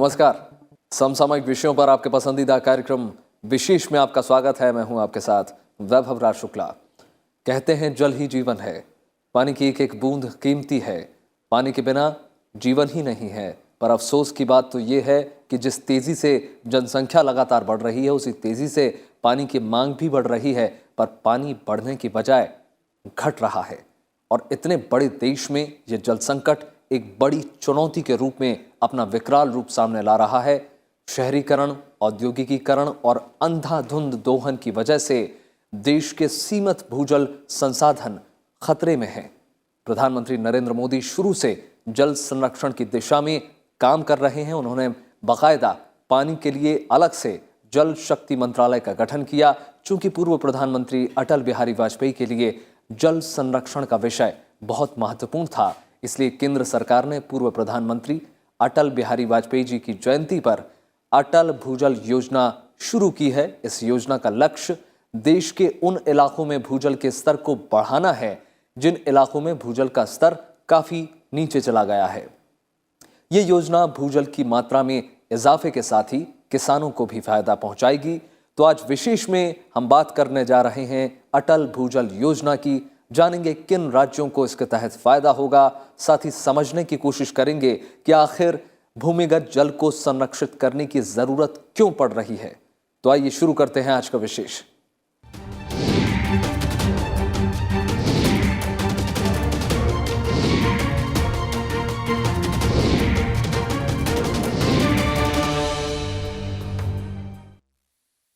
नमस्कार। समसामयिक विषयों पर आपके पसंदीदा कार्यक्रम विशेष में आपका स्वागत है। मैं हूं आपके साथ वैभव राज शुक्ला। कहते हैं जल ही जीवन है, पानी की एक एक बूंद कीमती है, पानी के बिना जीवन ही नहीं है। पर अफसोस की बात तो ये है कि जिस तेजी से जनसंख्या लगातार बढ़ रही है, उसी तेजी से पानी की मांग भी बढ़ रही है, पर पानी बढ़ने की बजाय घट रहा है। और इतने बड़े देश में ये जल संकट एक बड़ी चुनौती के रूप में अपना विकराल रूप सामने ला रहा है। शहरीकरण, औद्योगिकीकरण और अंधाधुंध दोहन की वजह से देश के सीमित भूजल संसाधन खतरे में हैं। प्रधानमंत्री नरेंद्र मोदी शुरू से जल संरक्षण की दिशा में काम कर रहे हैं। उन्होंने बाकायदा पानी के लिए अलग से जल शक्ति मंत्रालय का गठन किया। चूंकि पूर्व प्रधानमंत्री अटल बिहारी वाजपेयी के लिए जल संरक्षण का विषय बहुत महत्वपूर्ण था, इसलिए केंद्र सरकार ने पूर्व प्रधानमंत्री अटल बिहारी वाजपेयी जी की जयंती पर अटल भूजल योजना शुरू की है। इस योजना का लक्ष्य देश के उन इलाकों में भूजल के स्तर को बढ़ाना है जिन इलाकों में भूजल का स्तर काफी नीचे चला गया है। ये योजना भूजल की मात्रा में इजाफे के साथ ही किसानों को भी फायदा पहुंचाएगी। तो आज विशेष में हम बात करने जा रहे हैं अटल भूजल योजना की। जानेंगे किन राज्यों को इसके तहत फायदा होगा, साथ ही समझने की कोशिश करेंगे कि आखिर भूमिगत जल को संरक्षित करने की जरूरत क्यों पड़ रही है। तो आइए शुरू करते हैं आज का विशेष।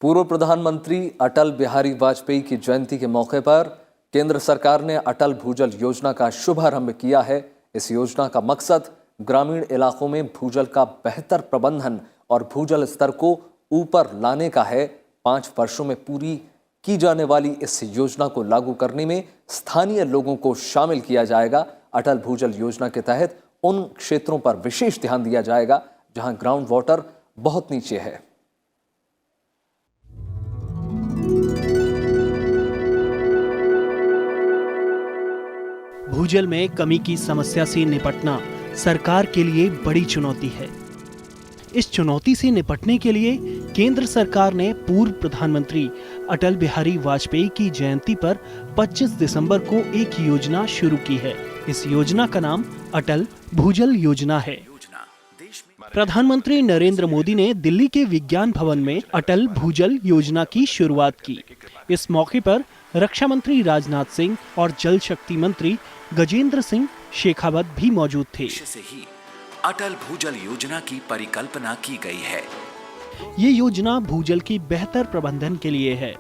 पूर्व प्रधानमंत्री अटल बिहारी वाजपेयी की जयंती के मौके पर केंद्र सरकार ने अटल भूजल योजना का शुभारंभ किया है। इस योजना का मकसद ग्रामीण इलाकों में भूजल का बेहतर प्रबंधन और भूजल स्तर को ऊपर लाने का है। 5 वर्षों में पूरी की जाने वाली इस योजना को लागू करने में स्थानीय लोगों को शामिल किया जाएगा। अटल भूजल योजना के तहत उन क्षेत्रों पर विशेष ध्यान दिया जाएगा जहां ग्राउंड वाटर बहुत नीचे है। भूजल में कमी की समस्या से निपटना सरकार के लिए बड़ी चुनौती है। इस चुनौती से निपटने के लिए केंद्र सरकार ने पूर्व प्रधानमंत्री अटल बिहारी वाजपेयी की जयंती पर 25 दिसंबर को एक योजना शुरू की है। इस योजना का नाम अटल भूजल योजना है। प्रधानमंत्री नरेंद्र मोदी ने दिल्ली के विज्ञान भवन में अटल भूजल योजना की शुरुआत की। इस मौके पर रक्षा मंत्री राजनाथ सिंह और जल शक्ति मंत्री गजेंद्र सिंह शेखावत भी मौजूद थे। से ही अटल भूजल योजना की परिकल्पना की गई है। ये योजना भूजल की बेहतर प्रबंधन के लिए है।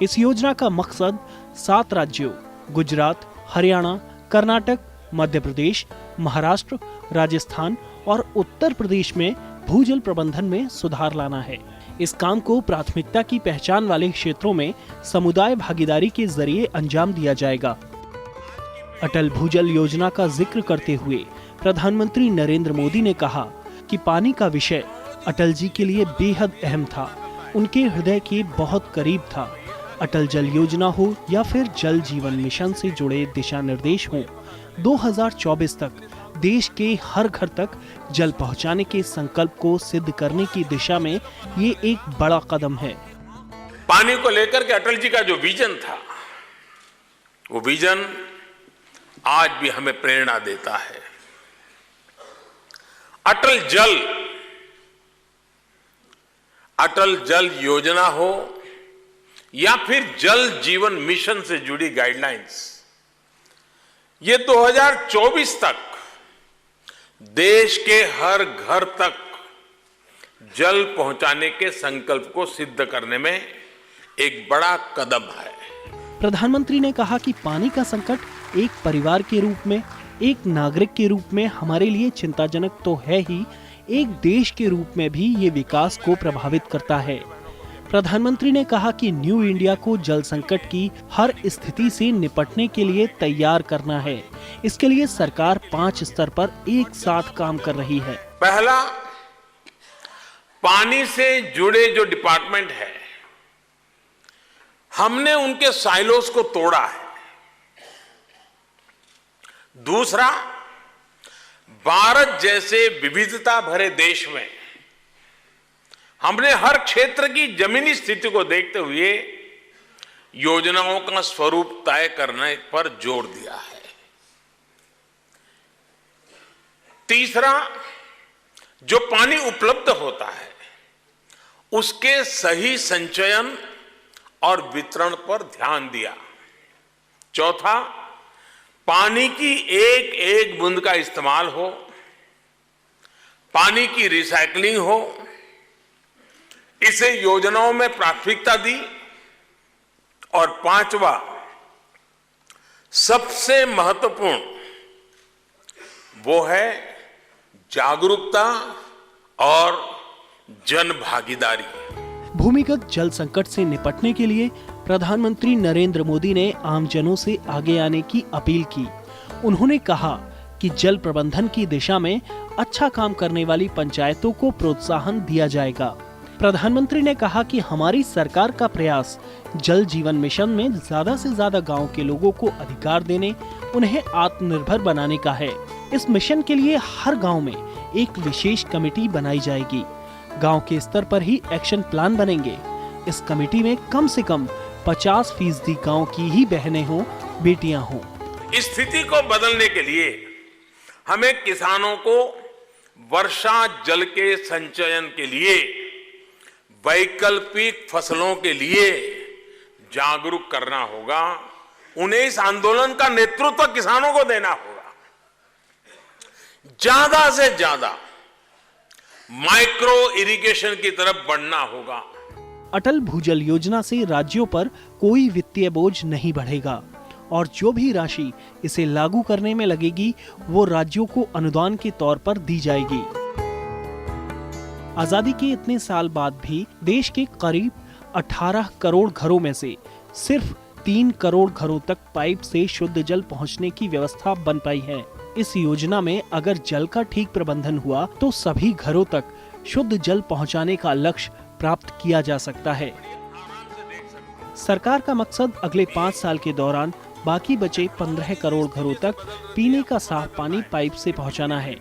इस योजना का मकसद 7 राज्यों गुजरात, हरियाणा, कर्नाटक, मध्य प्रदेश, महाराष्ट्र, राजस्थान और उत्तर प्रदेश में भूजल प्रबंधन में सुधार लाना है। इस काम को प्राथमिकता की पहचान वाले क्षेत्रों में समुदाय भागीदारी के जरिए अंजाम दिया जाएगा। अटल भूजल योजना का जिक्र करते हुए प्रधानमंत्री नरेंद्र मोदी ने कहा कि पानी का विषय अटल जी के लिए बेहद अहम था, उनके हृदय के बहुत करीब था। अटल जल योजना हो या फिर जल जीवन मिशन से जुड़े दिशा निर्देश हों, 2024 तक देश के हर घर तक जल पहुंचाने के संकल्प को सिद्ध करने की दिशा में ये एक बड़ा कदम है। पानी को लेकर के अटल जी का जो विजन था, वो विजन आज भी हमें प्रेरणा देता है। अटल जल योजना हो या फिर जल जीवन मिशन से जुड़ी गाइडलाइंस, ये 2024 तक देश के हर घर तक जल पहुंचाने के संकल्प को सिद्ध करने में एक बड़ा कदम है। प्रधानमंत्री ने कहा कि पानी का संकट एक परिवार के रूप में, एक नागरिक के रूप में हमारे लिए चिंताजनक तो है ही, एक देश के रूप में भी ये विकास को प्रभावित करता है। प्रधानमंत्री ने कहा कि न्यू इंडिया को जल संकट की हर स्थिति से निपटने के लिए तैयार करना है। इसके लिए सरकार 5 स्तर पर एक साथ काम कर रही है। पहला, पानी से जुड़े जो डिपार्टमेंट है, हमने उनके साइलोस को तोड़ा है। दूसरा, भारत जैसे विविधता भरे देश में हमने हर क्षेत्र की जमीनी स्थिति को देखते हुए योजनाओं का स्वरूप तय करने पर जोर दिया है। तीसरा, जो पानी उपलब्ध होता है उसके सही संचयन और वितरण पर ध्यान दिया। चौथा, पानी की एक एक बूंद का इस्तेमाल हो, पानी की रिसाइकलिंग हो, इसे योजनाओं में प्राथमिकता दी। और पांचवा, सबसे महत्वपूर्ण वो है जागरूकता और जन भागीदारी। भूमिगत जल संकट से निपटने के लिए प्रधानमंत्री नरेंद्र मोदी ने आमजनों से आगे आने की अपील की। उन्होंने कहा कि जल प्रबंधन की दिशा में अच्छा काम करने वाली पंचायतों को प्रोत्साहन दिया जाएगा। प्रधानमंत्री ने कहा कि हमारी सरकार का प्रयास जल जीवन मिशन में ज्यादा से ज्यादा गांव के लोगों को अधिकार देने, उन्हें आत्मनिर्भर बनाने का है। इस मिशन के लिए हर गांव में एक विशेष कमेटी बनाई जाएगी। गांव के स्तर पर ही एक्शन प्लान बनेंगे। इस कमेटी में कम से कम 50% गांव की ही बहनें हों, बेटियां हों। इस स्थिति को बदलने के लिए हमें किसानों को वर्षा जल के संचयन के लिए, वैकल्पिक फसलों के लिए जागरूक करना होगा। उन्हें इस आंदोलन का नेतृत्व किसानों को देना होगा। ज्यादा से ज्यादा माइक्रो इरिगेशन की तरफ बढ़ना होगा। अटल भूजल योजना से राज्यों पर कोई वित्तीय बोझ नहीं बढ़ेगा और जो भी राशि इसे लागू करने में लगेगी वो राज्यों को अनुदान के तौर पर दी जाएगी। आजादी के इतने साल बाद भी देश के करीब 18 करोड़ घरों में से सिर्फ 3 करोड़ घरों तक पाइप से शुद्ध जल पहुंचने की व्यवस्था बन पाई है। इस योजना में अगर जल का ठीक प्रबंधन हुआ तो सभी घरों तक शुद्ध जल पहुंचाने का लक्ष्य प्राप्त किया जा सकता है। सरकार का मकसद अगले 5 साल के दौरान बाकी बचे 15 करोड़ घरों तक पीने का साफ पानी पाइप से पहुंचाना है।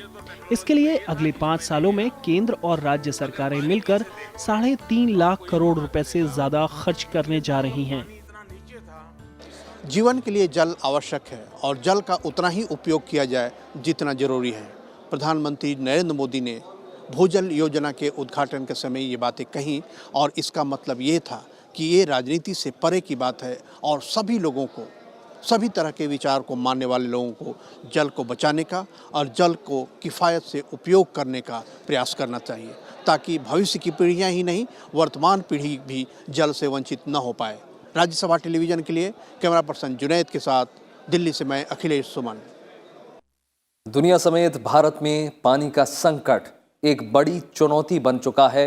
इसके लिए अगले 5 सालों में केंद्र और राज्य सरकारें मिलकर 3.5 लाख करोड़ रुपए से ज्यादा खर्च करने जा रही हैं। जीवन के लिए जल आवश्यक है और जल का उतना ही उपयोग किया जाए जितना जरूरी है। प्रधानमंत्री नरेंद्र मोदी ने भूजल योजना के उद्घाटन के समय ये बातें कही और इसका मतलब ये था कि ये राजनीति से परे की बात है और सभी लोगों को, सभी तरह के विचार को मानने वाले लोगों को जल को बचाने का और जल को किफ़ायत से उपयोग करने का प्रयास करना चाहिए ताकि भविष्य की पीढ़ियां ही नहीं, वर्तमान पीढ़ी भी जल से वंचित न हो पाए। राज्यसभा टेलीविजन के लिए कैमरा पर्सन जुनैद के साथ दिल्ली से मैं अखिलेश सुमन। दुनिया समेत भारत में पानी का संकट एक बड़ी चुनौती बन चुका है।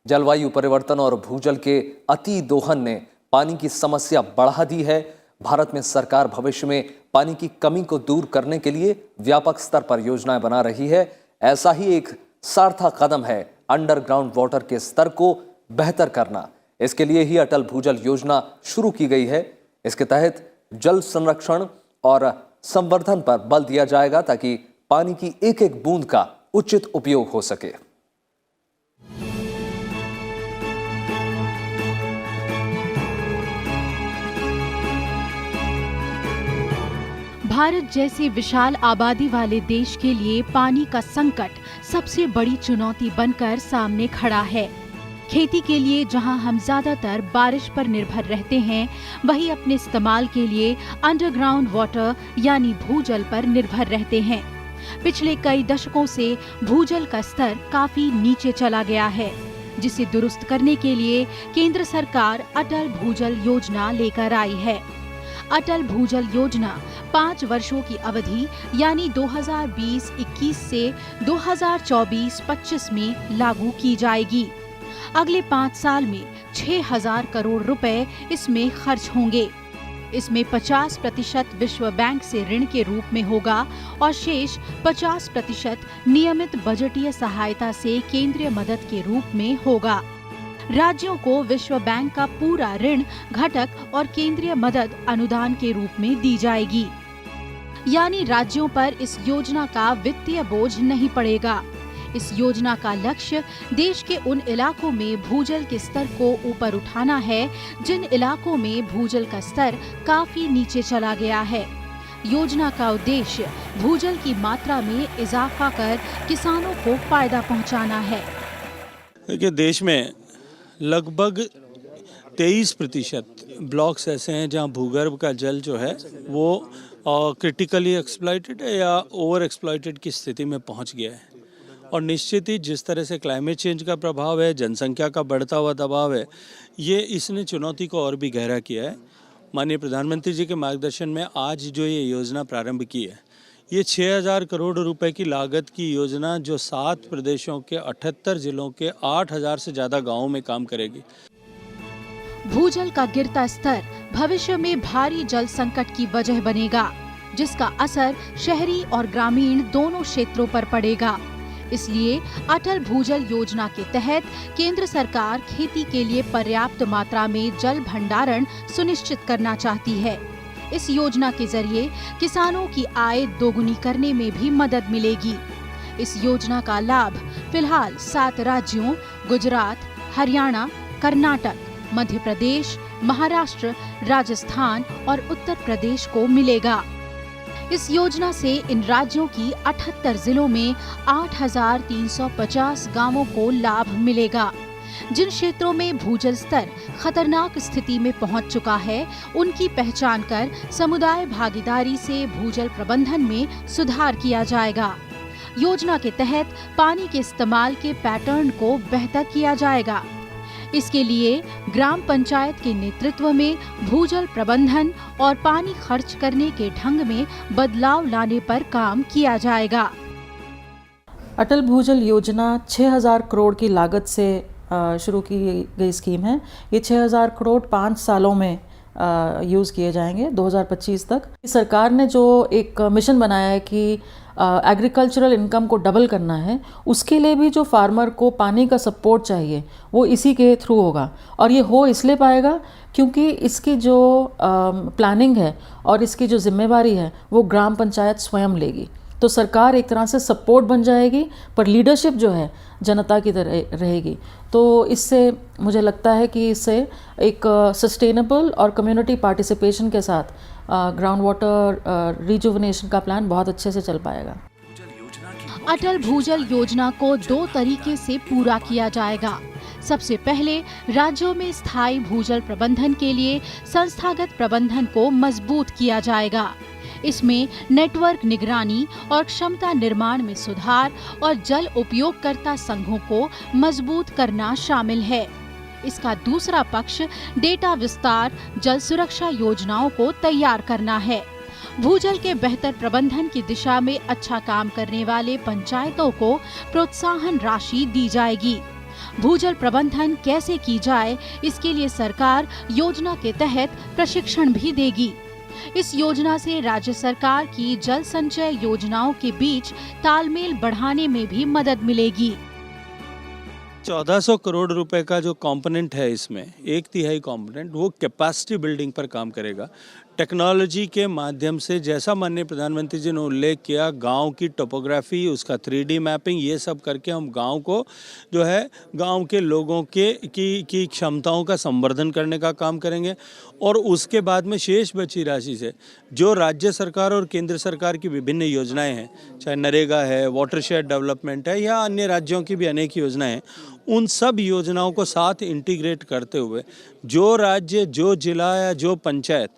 जलवायु परिवर्तन और भूजल के अति दोहन ने पानी की समस्या बढ़ा दी है। भारत में सरकार भविष्य में पानी की कमी को दूर करने के लिए व्यापक स्तर पर योजनाएं बना रही है। ऐसा ही एक सार्थक कदम है अंडरग्राउंड वाटर के स्तर को बेहतर करना। इसके लिए ही अटल भूजल योजना शुरू की गई है। इसके तहत जल संरक्षण और संवर्धन पर बल दिया जाएगा ताकि पानी की एक एक बूंद का उचित उपयोग हो सके। भारत जैसे विशाल आबादी वाले देश के लिए पानी का संकट सबसे बड़ी चुनौती बनकर सामने खड़ा है। खेती के लिए जहां हम ज्यादातर बारिश पर निर्भर रहते हैं, वहीं अपने इस्तेमाल के लिए अंडरग्राउंड वाटर यानी भूजल पर निर्भर रहते हैं। पिछले कई दशकों से भूजल का स्तर काफी नीचे चला गया है, जिसे दुरुस्त करने के लिए केंद्र सरकार अटल भूजल योजना लेकर आई है। अटल भूजल योजना 5 वर्षों की अवधि यानी 2020-21 से 2024-25 में लागू की जाएगी। अगले 5 साल में 6,000 करोड़ रुपए इसमें खर्च होंगे। इसमें 50% विश्व बैंक से ऋण के रूप में होगा और शेष 50% नियमित बजटीय सहायता से केंद्रीय मदद के रूप में होगा। राज्यों को विश्व बैंक का पूरा ऋण घटक और केंद्रीय मदद अनुदान के रूप में दी जाएगी। यानी राज्यों पर इस योजना का वित्तीय बोझ नहीं पड़ेगा। इस योजना का लक्ष्य देश के उन इलाकों में भूजल के स्तर को ऊपर उठाना है जिन इलाकों में भूजल का स्तर काफी नीचे चला गया है। योजना का उद्देश्य भूजल की मात्रा में इजाफा कर किसानों को फायदा पहुंचाना है। देखिए, देश में लगभग 23% ब्लॉक्स ऐसे हैं जहां भूगर्भ का जल जो है वो क्रिटिकली एक्सप्लॉइटेड है या ओवर एक्सप्लॉइटेड की स्थिति में पहुंच गया है। और निश्चित ही जिस तरह से क्लाइमेट चेंज का प्रभाव है, जनसंख्या का बढ़ता हुआ दबाव है, ये इसने चुनौती को और भी गहरा किया है। माननीय प्रधानमंत्री जी के मार्गदर्शन में आज जो ये योजना प्रारंभ की है, ये 6,000 करोड़ रुपए की लागत की योजना जो 7 प्रदेशों के 78 जिलों के 8,000 से ज़्यादा गाँवों में काम करेगी। भूजल का गिरता स्तर भविष्य में भारी जल संकट की वजह बनेगा, जिसका असर शहरी और ग्रामीण दोनों क्षेत्रों पर पड़ेगा। इसलिए अटल भूजल योजना के तहत केंद्र सरकार खेती के लिए पर्याप्त मात्रा में जल भंडारण सुनिश्चित करना चाहती है। इस योजना के जरिए किसानों की आय दोगुनी करने में भी मदद मिलेगी। इस योजना का लाभ फिलहाल 7 राज्यों गुजरात, हरियाणा, कर्नाटक, मध्य प्रदेश, महाराष्ट्र, राजस्थान और उत्तर प्रदेश को मिलेगा। इस योजना से इन राज्यों की 78 जिलों में 8,350 गांवों को लाभ मिलेगा। जिन क्षेत्रों में भूजल स्तर खतरनाक स्थिति में पहुंच चुका है, उनकी पहचान कर समुदाय भागीदारी से भूजल प्रबंधन में सुधार किया जाएगा। योजना के तहत पानी के इस्तेमाल के पैटर्न को बेहतर किया जाएगा। इसके लिए ग्राम पंचायत के नेतृत्व में भूजल प्रबंधन और पानी खर्च करने के ढंग में बदलाव लाने पर काम किया जाएगा। अटल भूजल योजना 6,000 करोड़ की लागत से शुरू की गई स्कीम है। ये 6,000 करोड़ 5 सालों में यूज़ किए जाएंगे 2025 तक। सरकार ने जो एक मिशन बनाया है कि एग्रीकल्चरल इनकम को डबल करना है, उसके लिए भी जो फार्मर को पानी का सपोर्ट चाहिए वो इसी के थ्रू होगा। और ये हो इसलिए पाएगा क्योंकि इसकी जो प्लानिंग है और इसकी जो जिम्मेवारी है वो ग्राम पंचायत स्वयं लेगी। तो सरकार एक तरह से सपोर्ट बन जाएगी, पर लीडरशिप जो है जनता की तरह रहेगी। तो इससे मुझे लगता है कि इससे एक सस्टेनेबल और कम्युनिटी पार्टिसिपेशन के साथ ग्राउंड वाटर रिजुवनेशन का प्लान बहुत अच्छे से चल पाएगा। अटल भूजल योजना को 2 तरीके से पूरा किया जाएगा। सबसे पहले राज्यों में स्थायी भूजल प्रबंधन के लिए संस्थागत प्रबंधन को मजबूत किया जाएगा। इसमें नेटवर्क निगरानी और क्षमता निर्माण में सुधार और जल उपयोगकर्ता संघों को मजबूत करना शामिल है। इसका दूसरा पक्ष डेटा विस्तार, जल सुरक्षा योजनाओं को तैयार करना है। भूजल के बेहतर प्रबंधन की दिशा में अच्छा काम करने वाले पंचायतों को प्रोत्साहन राशि दी जाएगी। भूजल प्रबंधन कैसे की जाए, इसके लिए सरकार योजना के तहत प्रशिक्षण भी देगी। इस योजना से राज्य सरकार की जल संचय योजनाओं के बीच तालमेल बढ़ाने में भी मदद मिलेगी। 1400 करोड़ रुपए का जो कंपोनेंट है, इसमें 1/3 कंपोनेंट वो कैपेसिटी बिल्डिंग पर काम करेगा। टेक्नोलॉजी के माध्यम से, जैसा माननीय प्रधानमंत्री जी ने उल्लेख किया, गांव की टोपोग्राफी, उसका 3D मैपिंग, ये सब करके हम गांव को जो है गांव के लोगों की क्षमताओं का संवर्धन करने का काम करेंगे। और उसके बाद में शेष बची राशि से जो राज्य सरकार और केंद्र सरकार की विभिन्न योजनाएं हैं, चाहे नरेगा है, वाटरशेड डेवलपमेंट है या अन्य राज्यों की भी अनेक योजनाएं हैं, उन सब योजनाओं को साथ इंटीग्रेट करते हुए जो राज्य, जो जिला या जो पंचायत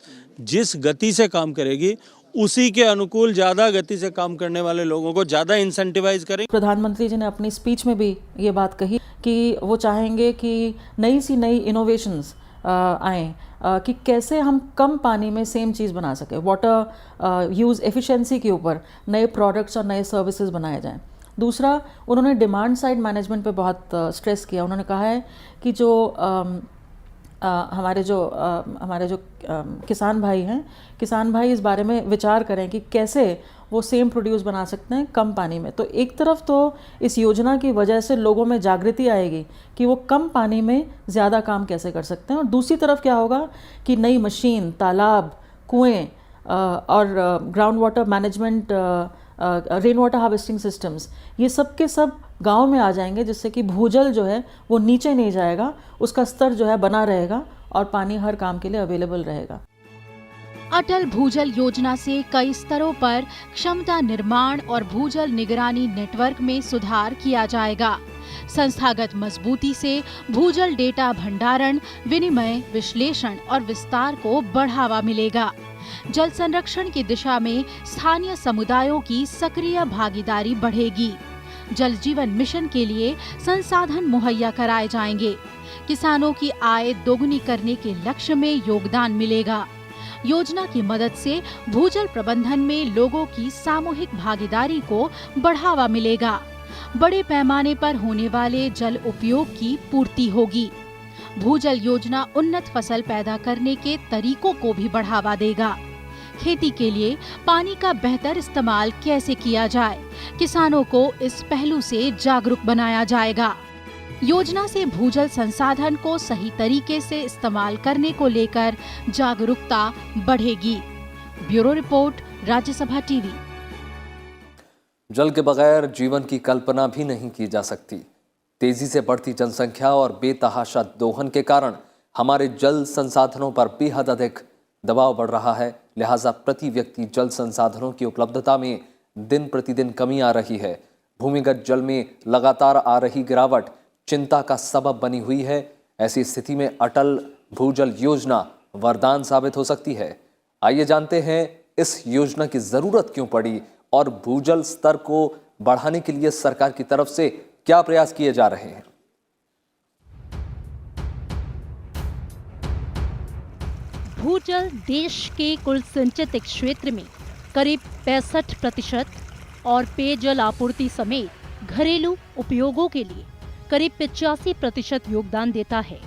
जिस गति से काम करेगी, उसी के अनुकूल ज़्यादा गति से काम करने वाले लोगों को ज़्यादा इंसेंटिवाइज करें। प्रधानमंत्री जी ने अपनी स्पीच में भी ये बात कही कि वो चाहेंगे कि नई इनोवेशंस आएँ कि कैसे हम कम पानी में सेम चीज़ बना सकें। वाटर यूज़ एफिशिएंसी के ऊपर नए प्रोडक्ट्स और नए सर्विसेज बनाए जाएं। दूसरा, उन्होंने डिमांड साइड मैनेजमेंट पे बहुत स्ट्रेस किया। उन्होंने कहा है कि जो हमारे जो किसान भाई इस बारे में विचार करें कि कैसे वो सेम प्रोड्यूस बना सकते हैं कम पानी में। तो एक तरफ तो इस योजना की वजह से लोगों में जागृति आएगी कि वो कम पानी में ज़्यादा काम कैसे कर सकते हैं, और दूसरी तरफ क्या होगा कि नई मशीन, तालाब, कुएं और ground water management, rain water harvesting systems, ये सब के सब गांव में आ जाएंगे, जिससे कि भूजल जो है वो नीचे नहीं जाएगा, उसका स्तर जो है बना रहेगा और पानी हर काम के लिए अवेलेबल रहेगा। अटल भूजल योजना से कई स्तरों पर क्षमता निर्माण और भूजल निगरानी नेटवर्क में सुधार किया जाएगा। संस्थागत मजबूती से भूजल डेटा भंडारण, विनिमय, विश्लेषण और विस्तार को बढ़ावा मिलेगा। जल संरक्षण की दिशा में स्थानीय समुदायों की सक्रिय भागीदारी बढ़ेगी। जल जीवन मिशन के लिए संसाधन मुहैया कराए जाएंगे। किसानों की आय दोगुनी करने के लक्ष्य में योगदान मिलेगा। योजना की मदद से भूजल प्रबंधन में लोगों की सामूहिक भागीदारी को बढ़ावा मिलेगा। बड़े पैमाने पर होने वाले जल उपयोग की पूर्ति होगी। भूजल योजना उन्नत फसल पैदा करने के तरीकों को भी बढ़ावा देगा। खेती के लिए पानी का बेहतर इस्तेमाल कैसे किया जाए, किसानों को इस पहलू से जागरूक बनाया जाएगा। योजना से भूजल संसाधन को सही तरीके से इस्तेमाल करने को लेकर जागरूकता बढ़ेगी। Bureau report, Rajya Sabha TV. जल के बगैर जीवन की कल्पना भी नहीं की जा सकती। तेजी से बढ़ती जनसंख्या और बेतहाशा दोहन के कारण हमारे जल संसाधनों पर बेहद अधिक दबाव बढ़ रहा है। लिहाजा प्रति व्यक्ति जल संसाधनों की उपलब्धता में दिन प्रतिदिन कमी आ रही है। भूमिगत जल में लगातार आ रही गिरावट चिंता का सबब बनी हुई है। ऐसी स्थिति में अटल भूजल योजना वरदान साबित हो सकती है। आइए जानते हैं इस योजना की जरूरत क्यों पड़ी और भूजल स्तर को बढ़ाने के लिए सरकार की तरफ से क्या प्रयास किए जा रहे हैं। भूजल देश के कुल सिंचित क्षेत्र में करीब 65% और पेयजल आपूर्ति समेत घरेलू उपयोगों के लिए करीब 85% योगदान देता है।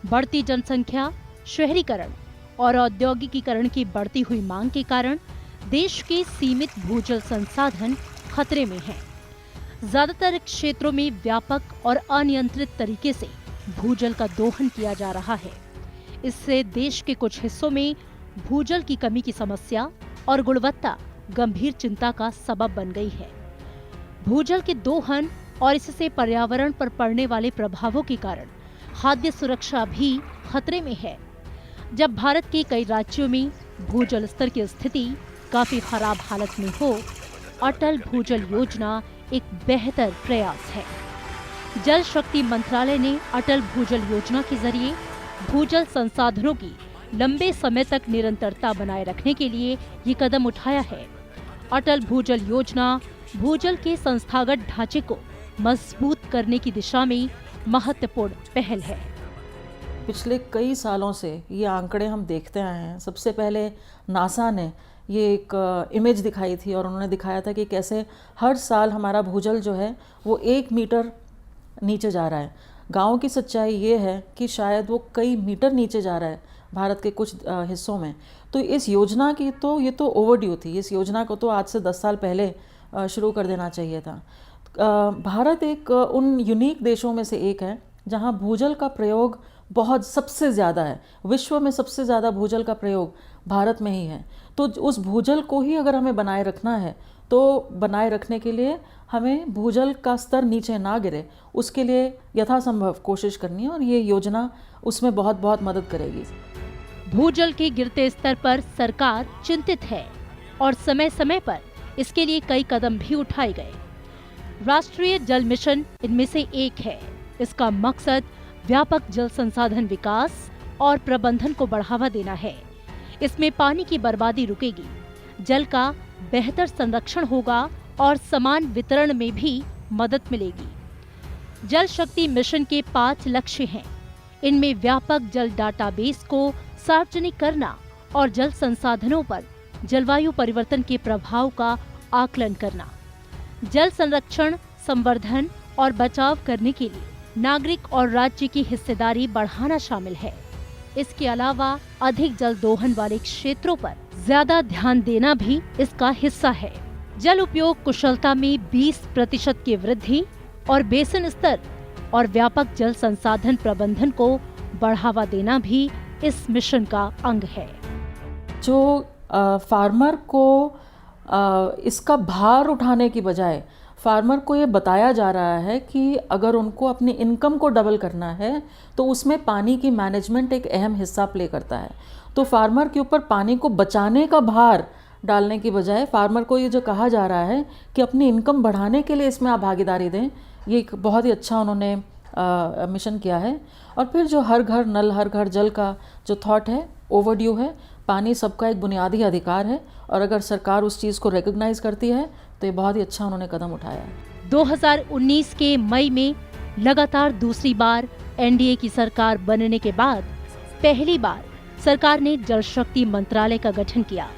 बढ़ती जनसंख्या, शहरीकरण और औद्योगिकीकरण की बढ़ती हुई मांग के कारण देश के सीमित भूजल संसाधन खतरे में हैं। ज्यादातर क्षेत्रों में व्यापक और अनियंत्रित तरीके से भूजल का दोहन किया जा रहा है। इससे देश के कुछ हिस्सों में भूजल की कमी की समस्या और गुणवत्ता गंभीर चिंता का सबब बन गई है। भूजल के दोहन और इससे पर्यावरण पर पड़ने वाले प्रभावों के कारण खाद्य सुरक्षा भी खतरे में है। जब भारत के कई राज्यों में भूजल स्तर की स्थिति काफी खराब हालत में हो, अटल भूजल योजना एक बेहतर प्रयास है। जल शक्ति मंत्रालय ने अटल भूजल योजना के जरिए भूजल संसाधनों की लंबे समय तक निरंतरता बनाए रखने के लिए ये कदम उठाया है। अटल भूजल योजना भूजल के संस्थागत ढांचे को मजबूत करने की दिशा में महत्वपूर्ण पहल है। पिछले कई सालों से ये आंकड़े हम देखते आए हैं। सबसे पहले नासा ने ये एक इमेज दिखाई थी और उन्होंने दिखाया था कि कैसे हर साल हमारा भूजल जो है वो 1 मीटर नीचे जा रहा है। गांव की सच्चाई ये है कि शायद वो कई मीटर नीचे जा रहा है भारत के कुछ हिस्सों में। तो इस योजना की तो ये तो ओवरड्यू थी। इस योजना को तो आज से 10 साल पहले शुरू कर देना चाहिए था। भारत एक उन यूनिक देशों में से एक है जहां भूजल का प्रयोग बहुत सबसे ज़्यादा है। विश्व में सबसे ज़्यादा भूजल का प्रयोग भारत में ही है। तो उस भूजल को ही अगर हमें बनाए रखना है तो बनाए रखने के लिए हमें भूजल का स्तर नीचे ना गिरे, उसके लिए यथासंभव कोशिश करनी है और ये योजना उसमें बहुत बहुत मदद करेगी। भूजल के गिरते स्तर पर सरकार चिंतित है और समय समय पर इसके लिए कई कदम भी उठाए गए। राष्ट्रीय जल मिशन इनमें से एक है। इसका मकसद व्यापक जल संसाधन विकास और प्रबंधन को बढ़ावा देना है। इसमें पानी की बर्बादी रुकेगी, जल का बेहतर संरक्षण होगा और समान वितरण में भी मदद मिलेगी। जल शक्ति मिशन के 5 लक्ष्य हैं। इनमें व्यापक जल डाटाबेस को सार्वजनिक करना और जल संसाधनों पर जलवायु परिवर्तन के प्रभाव का आकलन करना, जल संरक्षण, संवर्धन और बचाव करने के लिए नागरिक और राज्य की हिस्सेदारी बढ़ाना शामिल है। इसके अलावा अधिक जल दोहन वाले क्षेत्रों पर ज्यादा ध्यान देना भी इसका हिस्सा है। जल उपयोग कुशलता में 20% की वृद्धि और बेसिन स्तर और व्यापक जल संसाधन प्रबंधन को बढ़ावा देना भी इस मिशन का अंग है। जो फार्मर को इसका भार उठाने की बजाय फार्मर को ये बताया जा रहा है कि अगर उनको अपनी इनकम को डबल करना है तो उसमें पानी की मैनेजमेंट एक अहम हिस्सा प्ले करता है। तो फार्मर के ऊपर पानी को बचाने का भार डालने की बजाय फार्मर को ये जो कहा जा रहा है कि अपनी इनकम बढ़ाने के लिए इसमें आप भागीदारी दें, ये एक बहुत ही अच्छा उन्होंने मिशन किया है। और फिर जो हर घर नल हर घर जल का जो थॉट है, ओवरड्यू है। पानी सबका एक बुनियादी अधिकार है और अगर सरकार उस चीज़ को रिकॉग्नाइज करती है तो ये बहुत ही अच्छा उन्होंने कदम उठाया है। 2019 के मई में लगातार दूसरी बार एनडीए की सरकार बनने के बाद पहली बार सरकार ने जल शक्ति मंत्रालय का गठन किया।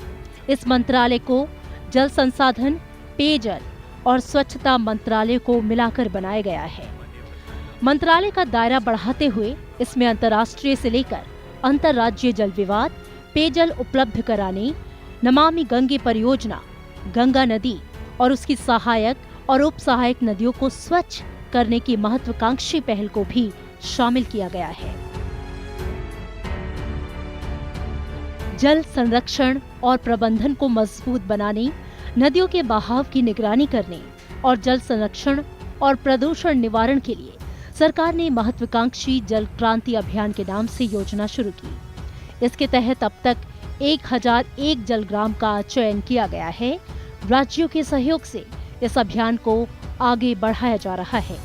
इस मंत्रालय को जल संसाधन, पेयजल और स्वच्छता मंत्रालय को मिलाकर बनाया गया है। मंत्रालय का दायरा बढ़ाते हुए इसमें अंतर्राष्ट्रीय से लेकर अंतर्राज्यीय जल विवाद, पेयजल उपलब्ध कराने, नमामि गंगे परियोजना, गंगा नदी और उसकी सहायक और उप सहायक नदियों को स्वच्छ करने की महत्वाकांक्षी पहल को भी शामिल किया गया है। जल संरक्षण और प्रबंधन को मजबूत बनाने, नदियों के बहाव की निगरानी करने और जल संरक्षण और प्रदूषण निवारण के लिए सरकार ने महत्वाकांक्षी जल क्रांति अभियान के नाम से योजना शुरू की। इसके तहत अब तक 1001 जलग्राम का चयन किया गया है। राज्यों के सहयोग से इस अभियान को आगे बढ़ाया जा रहा है।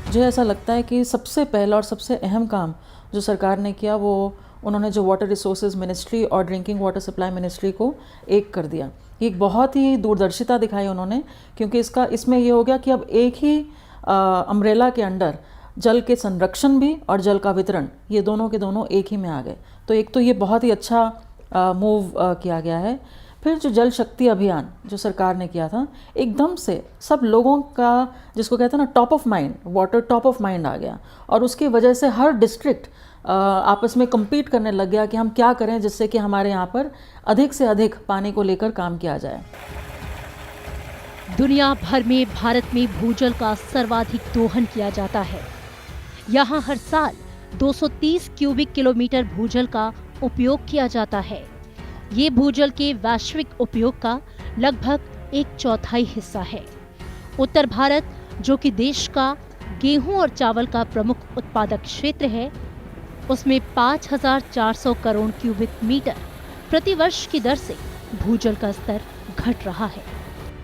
मुझे ऐसा लगता है कि सबसे पहला और सबसे अहम काम जो सरकार ने किया वो उन्होंने जो वाटर रिसोर्सेज मिनिस्ट्री और ड्रिंकिंग वाटर सप्लाई मिनिस्ट्री को एक कर दिया। एक बहुत ही दूरदर्शिता दिखाई उन्होंने, क्योंकि इसमें ये हो गया कि अब एक ही अम्ब्रेला के अंडर जल के संरक्षण भी और जल का वितरण, ये दोनों के दोनों एक ही में आ गए। तो एक तो ये बहुत ही अच्छा मूव किया गया है। फिर जो जल शक्ति अभियान जो सरकार ने किया था, एकदम से सब लोगों का, जिसको कहते हैं ना top of mind, water top of mind आ गया और उसकी वजह से हर डिस्ट्रिक्ट आपस में compete करने लग गया कि हम क्या करें जिससे कि हमारे यहाँ पर अधिक से अधिक पानी को लेकर काम किया जाए। दुनिया भर में भारत में भूजल का सर्वाधिक दोहन किया जाता है। यहाँ हर साल 230 क्यूबिक किलोमीटर भूजल का उपयोग किया जाता है। ये भूजल के वैश्विक उपयोग का लगभग 1/4 हिस्सा है। उत्तर भारत, जो कि देश का गेहूं और चावल का प्रमुख उत्पादक क्षेत्र है, उसमें 5400 करोड़ क्यूबिक मीटर प्रतिवर्ष की दर से भूजल का स्तर घट रहा है।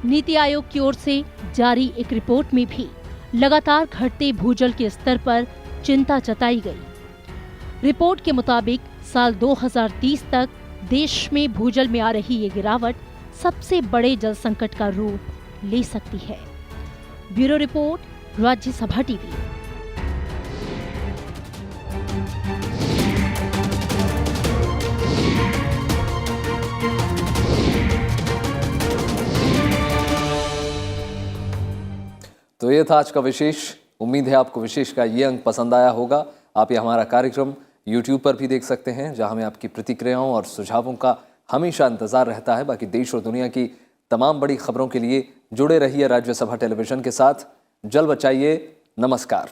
नीति आयोग की ओर से जारी एक रिपोर्ट में भी लगातार घटते भूजल के स्तर पर चिंता जताई गई। रिपोर्ट के मुताबिक साल 2030 तक देश में भूजल में आ रही ये गिरावट सबसे बड़े जल संकट का रूप ले सकती है। Bureau report, Rajya Sabha TV. तो ये था आज का विशेष। उम्मीद है आपको विशेष का ये अंक पसंद आया होगा। आप ये हमारा कार्यक्रम YouTube पर भी देख सकते हैं, जहां हमें आपकी प्रतिक्रियाओं और सुझावों का हमेशा इंतजार रहता है। बाकी देश और दुनिया की तमाम बड़ी खबरों के लिए जुड़े रहिए राज्यसभा टेलीविजन के साथ। जल बचाइए। नमस्कार।